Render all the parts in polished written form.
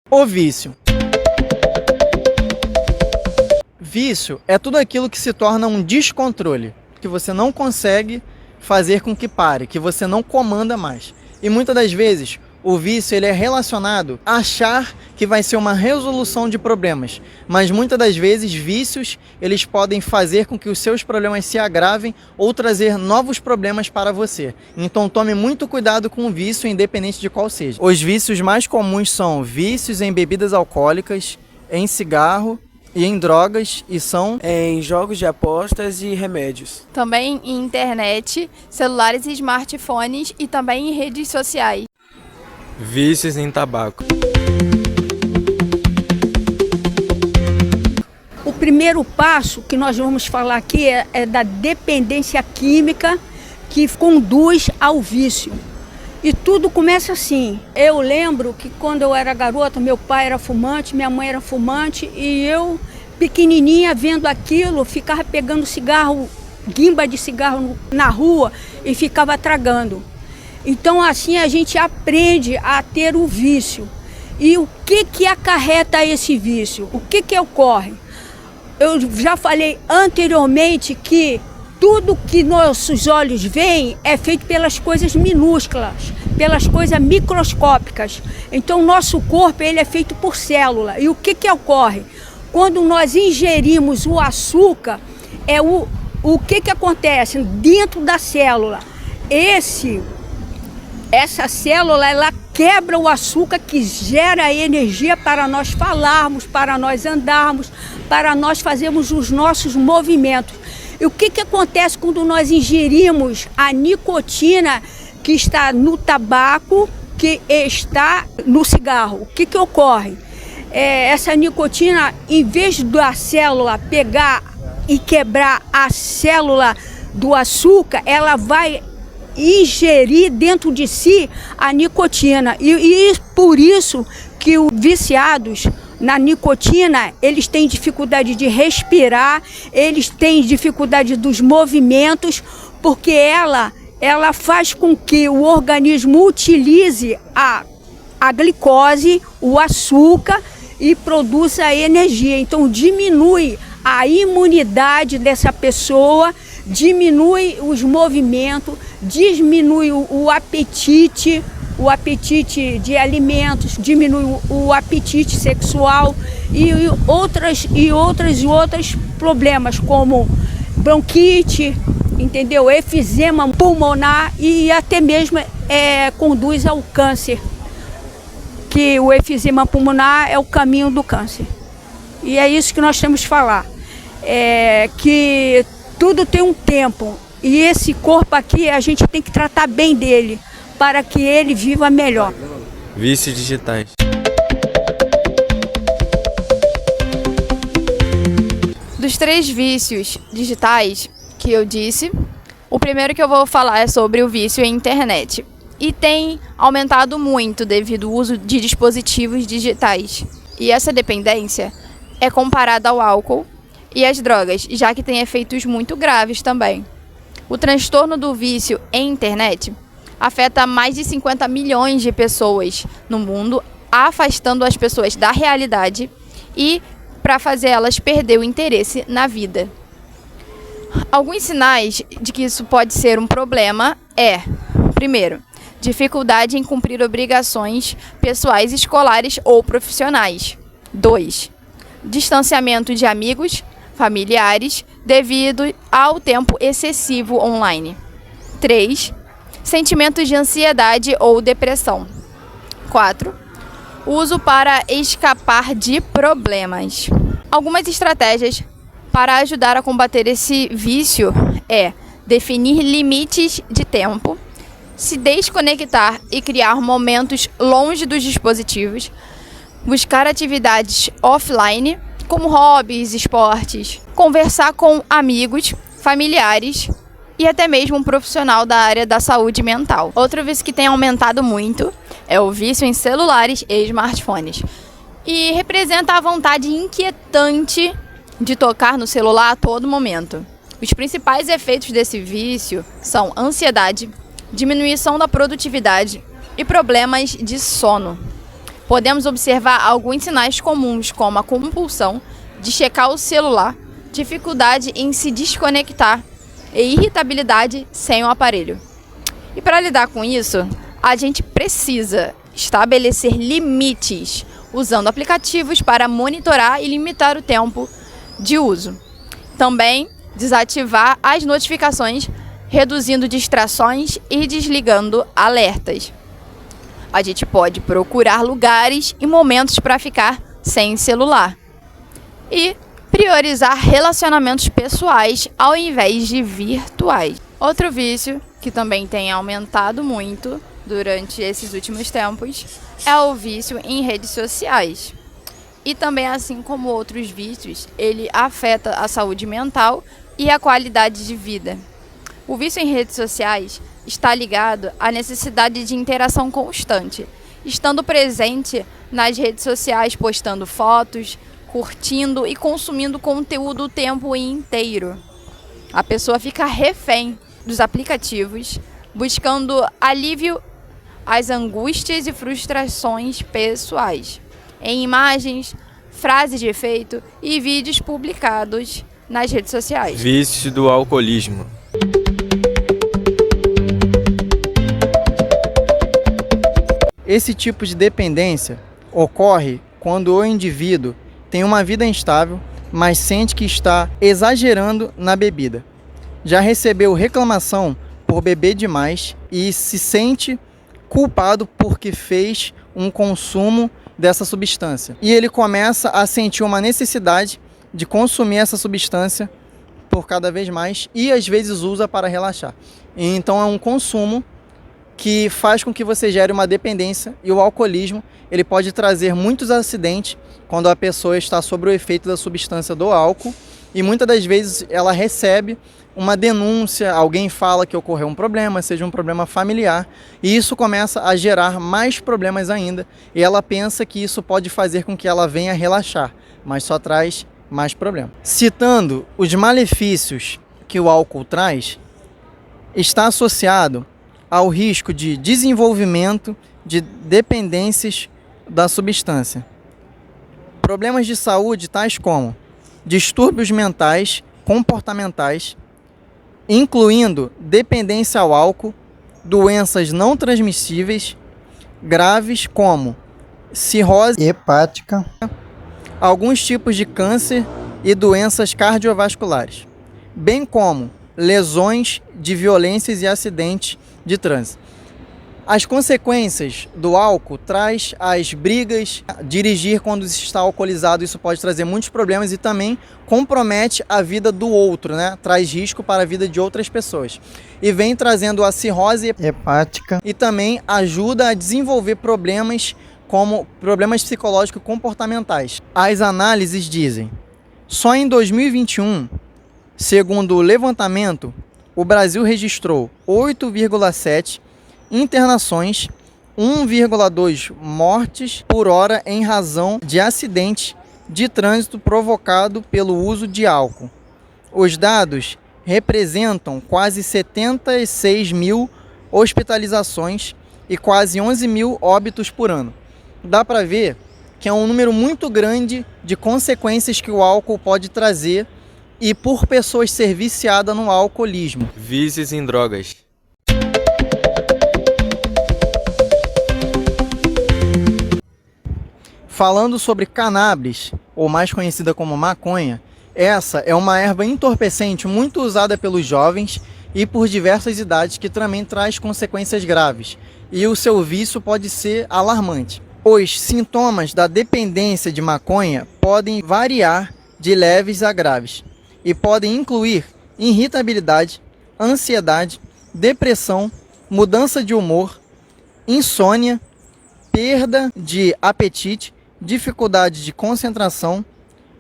O vício. Vício é tudo aquilo que se torna um descontrole, que você não consegue fazer com que pare, que você não comanda mais. E muitas das vezes o vício ele é relacionado a achar que vai ser uma resolução de problemas, mas muitas das vezes vícios eles podem fazer com que os seus problemas se agravem ou trazer novos problemas para você. Então tome muito cuidado com o vício, independente de qual seja. Os vícios mais comuns são vícios em bebidas alcoólicas, em cigarro e em drogas, e são em jogos de apostas e remédios. Também em internet, celulares e smartphones e também em redes sociais. Vícios em tabaco. O primeiro passo que nós vamos falar aqui é da dependência química que conduz ao vício. E tudo começa assim. Eu lembro que quando eu era garota, meu pai era fumante, minha mãe era fumante, e eu, pequenininha, vendo aquilo, ficava pegando cigarro, guimba de cigarro na rua e ficava tragando. Então assim a gente aprende a ter o vício. E o que acarreta esse vício? O que ocorre? Eu já falei anteriormente que tudo que nossos olhos veem é feito pelas coisas minúsculas, pelas coisas microscópicas. Então nosso corpo ele é feito por célula. E o que ocorre? Quando nós ingerimos o açúcar, o que acontece dentro da célula? Essa célula ela quebra o açúcar que gera energia para nós falarmos, para nós andarmos, para nós fazermos os nossos movimentos. E o que acontece quando nós ingerimos a nicotina que está no tabaco, que está no cigarro? O que ocorre? Essa nicotina, em vez da célula pegar e quebrar a célula do açúcar, ela vai ingerir dentro de si a nicotina. E por isso que os viciados na nicotina, eles têm dificuldade de respirar, eles têm dificuldade dos movimentos, porque ela faz com que o organismo utilize a glicose, o açúcar, e produza energia. Então diminui a imunidade dessa pessoa, diminui os movimentos, diminui o apetite de alimentos, diminui o apetite sexual e outros problemas como bronquite, entendeu? Efizema pulmonar e até mesmo conduz ao câncer, que o efizema pulmonar é o caminho do câncer. E é isso que nós temos que falar, que tudo tem um tempo e esse corpo aqui a gente tem que tratar bem dele para que ele viva melhor. Vícios digitais. Dos 3 vícios digitais que eu disse, o primeiro que eu vou falar é sobre o vício em internet. E tem aumentado muito devido ao uso de dispositivos digitais. E essa dependência é comparada ao álcool e às drogas, já que tem efeitos muito graves também. O transtorno do vício em internet afeta mais de 50 milhões de pessoas no mundo, afastando as pessoas da realidade e para fazer elas perder o interesse na vida. Alguns sinais de que isso pode ser um problema primeiro, dificuldade em cumprir obrigações pessoais, escolares ou profissionais. 2. Distanciamento de amigos, familiares, devido ao tempo excessivo online. 3. Sentimentos de ansiedade ou depressão. 4. Uso para escapar de problemas. Algumas estratégias para ajudar a combater esse vício definir limites de tempo, se desconectar e criar momentos longe dos dispositivos, buscar atividades offline, como hobbies, esportes, conversar com amigos, familiares e até mesmo um profissional da área da saúde mental. Outro vício que tem aumentado muito é o vício em celulares e smartphones. E representa a vontade inquietante de tocar no celular a todo momento. Os principais efeitos desse vício são ansiedade, diminuição da produtividade e problemas de sono. podemos observar alguns sinais comuns, como a compulsão de checar o celular, dificuldade em se desconectar e irritabilidade sem o aparelho. E para lidar com isso, a gente precisa estabelecer limites usando aplicativos para monitorar e limitar o tempo de uso. Também desativar as notificações, reduzindo distrações e desligando alertas. A gente pode procurar lugares e momentos para ficar sem celular. E priorizar relacionamentos pessoais ao invés de virtuais. Outro vício que também tem aumentado muito durante esses últimos tempos é o vício em redes sociais. E também, assim como outros vícios, ele afeta a saúde mental e a qualidade de vida. O vício em redes sociais está ligado à necessidade de interação constante, estando presente nas redes sociais, postando fotos, curtindo e consumindo conteúdo o tempo inteiro. A pessoa fica refém dos aplicativos, buscando alívio às angústias e frustrações pessoais, em imagens, frases de efeito e vídeos publicados nas redes sociais. Vício do alcoolismo. Esse tipo de dependência ocorre quando o indivíduo tem uma vida instável, mas sente que está exagerando na bebida. Já recebeu reclamação por beber demais e se sente culpado porque fez um consumo dessa substância. E ele começa a sentir uma necessidade de consumir essa substância por cada vez mais e às vezes usa para relaxar. E então é um consumo que faz com que você gere uma dependência, e o alcoolismo ele pode trazer muitos acidentes quando a pessoa está sob o efeito da substância do álcool, e muitas das vezes ela recebe uma denúncia, alguém fala que ocorreu um problema, seja um problema familiar, e isso começa a gerar mais problemas ainda, e ela pensa que isso pode fazer com que ela venha relaxar, mas só traz mais problemas. Citando os malefícios que o álcool traz, está associado ao risco de desenvolvimento de dependências da substância. Problemas de saúde tais como distúrbios mentais, comportamentais, incluindo dependência ao álcool, doenças não transmissíveis graves como cirrose hepática, alguns tipos de câncer e doenças cardiovasculares, bem como lesões de violências e acidentes de trânsito. As consequências do álcool traz as brigas, dirigir quando está alcoolizado, isso pode trazer muitos problemas e também compromete a vida do outro, né? Traz risco para a vida de outras pessoas. E vem trazendo a cirrose hepática e também ajuda a desenvolver problemas como problemas psicológicos e comportamentais. As análises dizem, só em 2021, segundo o levantamento, o Brasil registrou 8,7 internações, 1,2 mortes por hora em razão de acidente de trânsito provocado pelo uso de álcool. Os dados representam quase 76 mil hospitalizações e quase 11 mil óbitos por ano. Dá para ver que é um número muito grande de consequências que o álcool pode trazer e por pessoas ser viciadas no alcoolismo. Vícios em drogas. Falando sobre cannabis, ou mais conhecida como maconha, essa é uma erva entorpecente muito usada pelos jovens e por diversas idades que também traz consequências graves, e o seu vício pode ser alarmante. Os sintomas da dependência de maconha podem variar de leves a graves e podem incluir irritabilidade, ansiedade, depressão, mudança de humor, insônia, perda de apetite, dificuldade de concentração,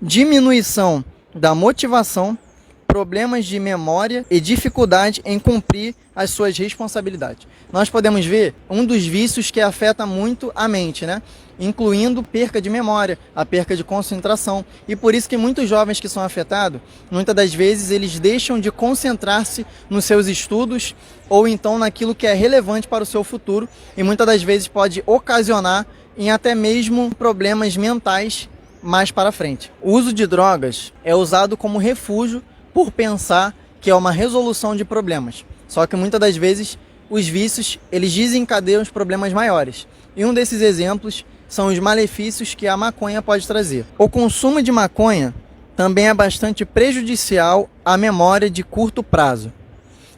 diminuição da motivação, problemas de memória e dificuldade em cumprir as suas responsabilidades. Nós podemos ver um dos vícios que afeta muito a mente, né? Incluindo perca de memória, a perca de concentração. E por isso que muitos jovens que são afetados, muitas das vezes eles deixam de concentrar-se nos seus estudos ou então naquilo que é relevante para o seu futuro e muitas das vezes pode ocasionar em até mesmo problemas mentais mais para frente. O uso de drogas é usado como refúgio por pensar que é uma resolução de problemas. Só que muitas das vezes os vícios, eles desencadeiam os problemas maiores. E um desses exemplos são os malefícios que a maconha pode trazer. O consumo de maconha também é bastante prejudicial à memória de curto prazo,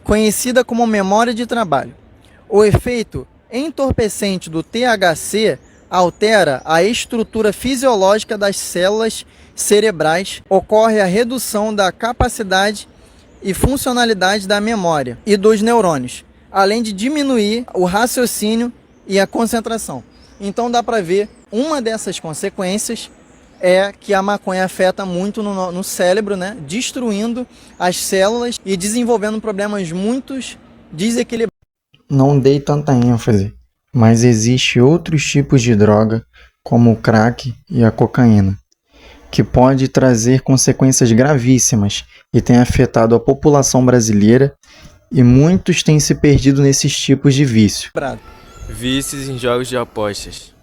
conhecida como memória de trabalho. O efeito entorpecente do THC altera a estrutura fisiológica das células cerebrais, ocorre a redução da capacidade e funcionalidade da memória e dos neurônios, além de diminuir o raciocínio e a concentração. Então dá para ver, uma dessas consequências é que a maconha afeta muito no cérebro, né? Destruindo as células e desenvolvendo problemas muito desequilibrados. Não dei tanta ênfase, mas existe outros tipos de droga, como o crack e a cocaína, que pode trazer consequências gravíssimas e tem afetado a população brasileira, e muitos têm se perdido nesses tipos de vício. Vícios em jogos de apostas.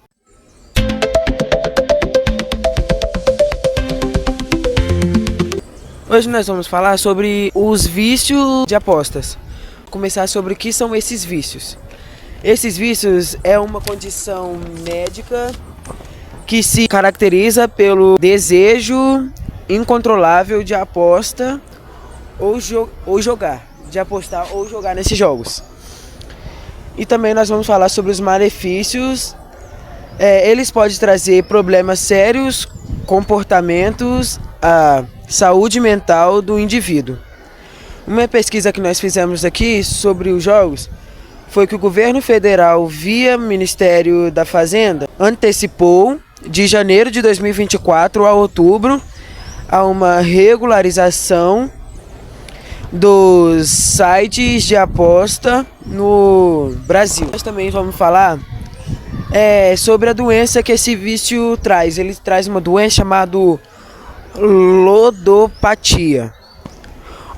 Hoje nós vamos falar sobre os vícios de apostas. Começar sobre o que são esses vícios. Esses vícios é uma condição médica que se caracteriza pelo desejo incontrolável de aposta ou jogar, de apostar ou jogar nesses jogos. E também nós vamos falar sobre os malefícios. Eles podem trazer problemas sérios, comportamentos, a saúde mental do indivíduo. Uma pesquisa que nós fizemos aqui sobre os jogos foi que o governo federal, via Ministério da Fazenda, antecipou de janeiro de 2024 a outubro a uma regularização dos sites de aposta no Brasil. Nós também vamos falar sobre a doença que esse vício traz. Ele traz uma doença chamada ludopatia,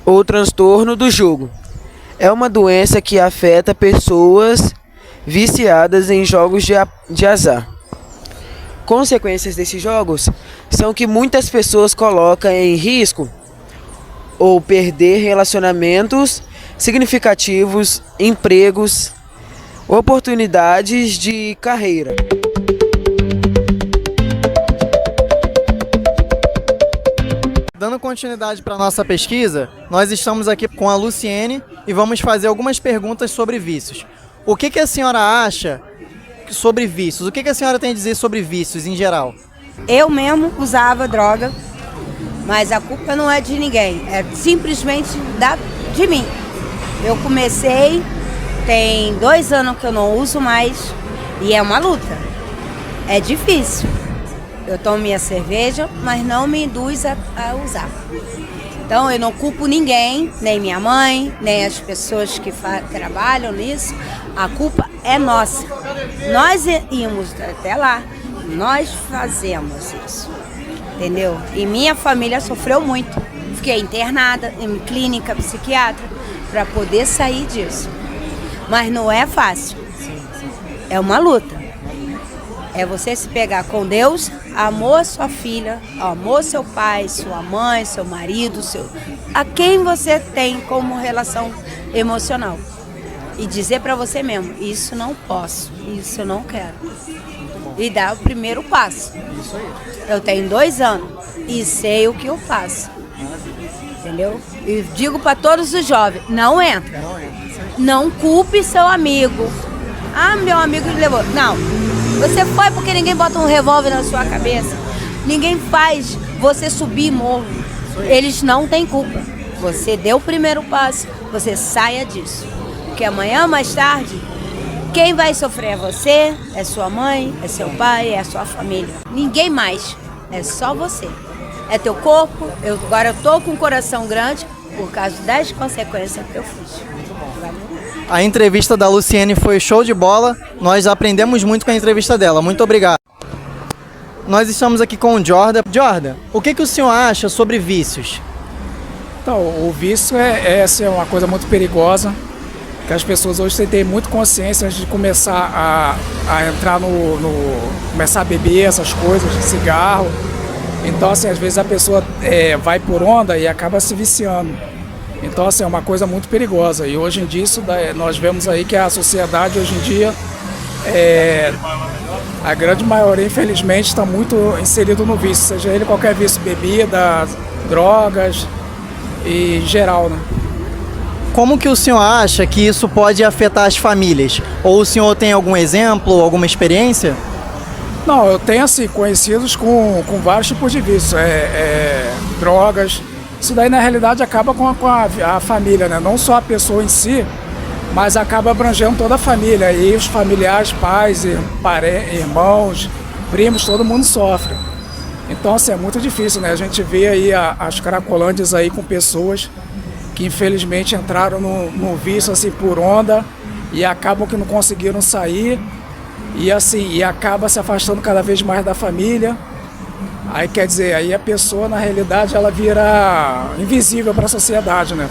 ou transtorno do jogo. É uma doença que afeta pessoas viciadas em jogos de azar. Consequências desses jogos são que muitas pessoas colocam em risco ou perder relacionamentos significativos, empregos, oportunidades de carreira. Dando continuidade para a nossa pesquisa, nós estamos aqui com a Luciene e vamos fazer algumas perguntas sobre vícios. O que a senhora acha sobre vícios? O que a senhora tem a dizer sobre vícios em geral? Eu mesmo usava droga, mas a culpa não é de ninguém, é simplesmente de mim. Eu comecei, tem 2 anos que eu não uso mais e é uma luta, é difícil. Eu tomo minha cerveja, mas não me induz a usar. Então eu não culpo ninguém, nem minha mãe, nem as pessoas que trabalham nisso. A culpa é nossa. Nós íamos até lá, nós fazemos isso, entendeu? E minha família sofreu muito. Fiquei internada em clínica psiquiátrica para poder sair disso. Mas não é fácil. É uma luta. É você se pegar com Deus, amor sua filha, amor seu pai, sua mãe, seu marido, a quem você tem como relação emocional. E dizer para você mesmo, isso não posso, isso eu não quero. E dar o primeiro passo. Eu tenho 2 anos e sei o que eu faço. Entendeu? E digo para todos os jovens, não entra. Não culpe seu amigo. Ah, meu amigo levou. Não. Você foi porque ninguém bota um revólver na sua cabeça. Ninguém faz você subir morro. Eles não têm culpa. Você deu o primeiro passo, você saia disso. Porque amanhã, mais tarde, quem vai sofrer é você, é sua mãe, é seu pai, é a sua família. Ninguém mais. É só você. É teu corpo. Agora eu tô com o coração grande por causa das consequências que eu fiz. A entrevista da Luciene foi show de bola. Nós aprendemos muito com a entrevista dela. Muito obrigado. Nós estamos aqui com o Jordan. Jordan, o que o senhor acha sobre vícios? Então, o vício é uma coisa muito perigosa. que as pessoas hoje têm que ter muito consciência antes de começar a entrar começar a beber essas coisas, cigarro. Então, assim, às vezes a pessoa vai por onda e acaba se viciando. Então, assim, é uma coisa muito perigosa. E hoje em dia, nós vemos aí que a sociedade hoje em dia, a grande maioria, infelizmente, está muito inserido no vício, seja ele qualquer vício, bebida, drogas e geral, né? Como que o senhor acha que isso pode afetar as famílias? Ou o senhor tem algum exemplo, alguma experiência? Não, eu tenho assim, conhecidos com vários tipos de vícios, drogas. Isso daí na realidade acaba com a família, né? Não só a pessoa em si, mas acaba abrangendo toda a família. E os familiares, pais, irmãos, primos, todo mundo sofre. Então assim, é muito difícil, né? A gente vê aí as cracolândias aí com pessoas que infelizmente entraram no vício assim por onda e acabam que não conseguiram sair e acaba se afastando cada vez mais da família. Aí quer dizer, aí a pessoa na realidade ela vira invisível para a sociedade, né?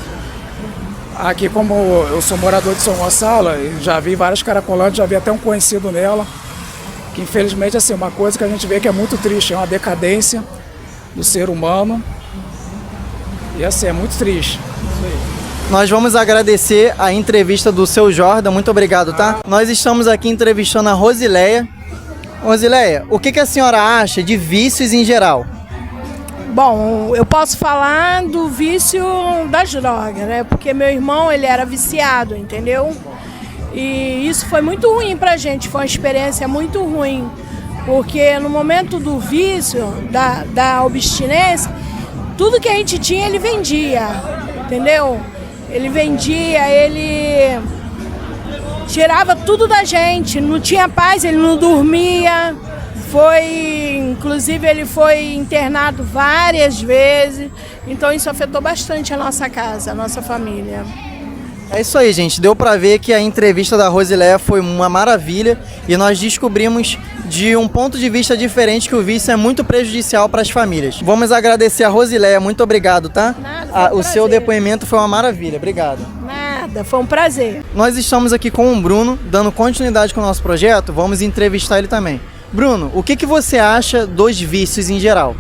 Aqui, como eu sou morador de São Gonçalo, já vi várias cracolândias, já vi até um conhecido nela, que infelizmente assim, uma coisa que a gente vê que é muito triste, é uma decadência do ser humano. E assim, é muito triste. Nós vamos agradecer a entrevista do seu Jordan, muito obrigado, tá? Nós estamos aqui entrevistando a Rosileia. Rosileia, o que a senhora acha de vícios em geral? Bom, eu posso falar do vício das drogas, né? Porque meu irmão, ele era viciado, entendeu? E isso foi muito ruim pra gente, foi uma experiência muito ruim. Porque no momento do vício, da abstinência, tudo que a gente tinha, ele vendia, entendeu? Ele vendia, ele tirava tudo da gente, não tinha paz, ele não dormia. Inclusive ele foi internado várias vezes, então isso afetou bastante a nossa casa, a nossa família. É isso aí, gente. Deu pra ver que a entrevista da Rosileia foi uma maravilha e nós descobrimos de um ponto de vista diferente que o vício é muito prejudicial para as famílias. Vamos agradecer a Rosileia, muito obrigado, tá? Nada, o seu depoimento foi uma maravilha, obrigado. Nada, foi um prazer. Nós estamos aqui com o Bruno, dando continuidade com o nosso projeto, vamos entrevistar ele também. Bruno, o que você acha dos vícios em geral?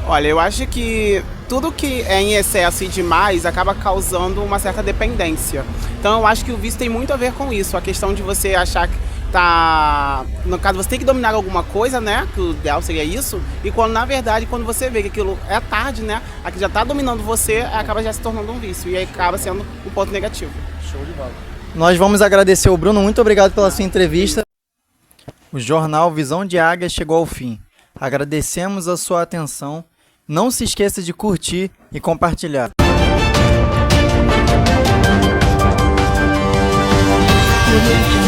Olha, eu acho que tudo que é em excesso e demais acaba causando uma certa dependência. Então eu acho que o vício tem muito a ver com isso, a questão de você achar que tá... No caso, você tem que dominar alguma coisa, né? Que o ideal seria isso. E quando, na verdade, quando você vê que aquilo é tarde, né? Aquilo já tá dominando você, acaba já se tornando um vício. E aí acaba sendo um ponto negativo. Show de bola. Nós vamos agradecer o Bruno, muito obrigado pela sua entrevista. O jornal Visão de Águia chegou ao fim. Agradecemos a sua atenção. Não se esqueça de curtir e compartilhar. Uhum.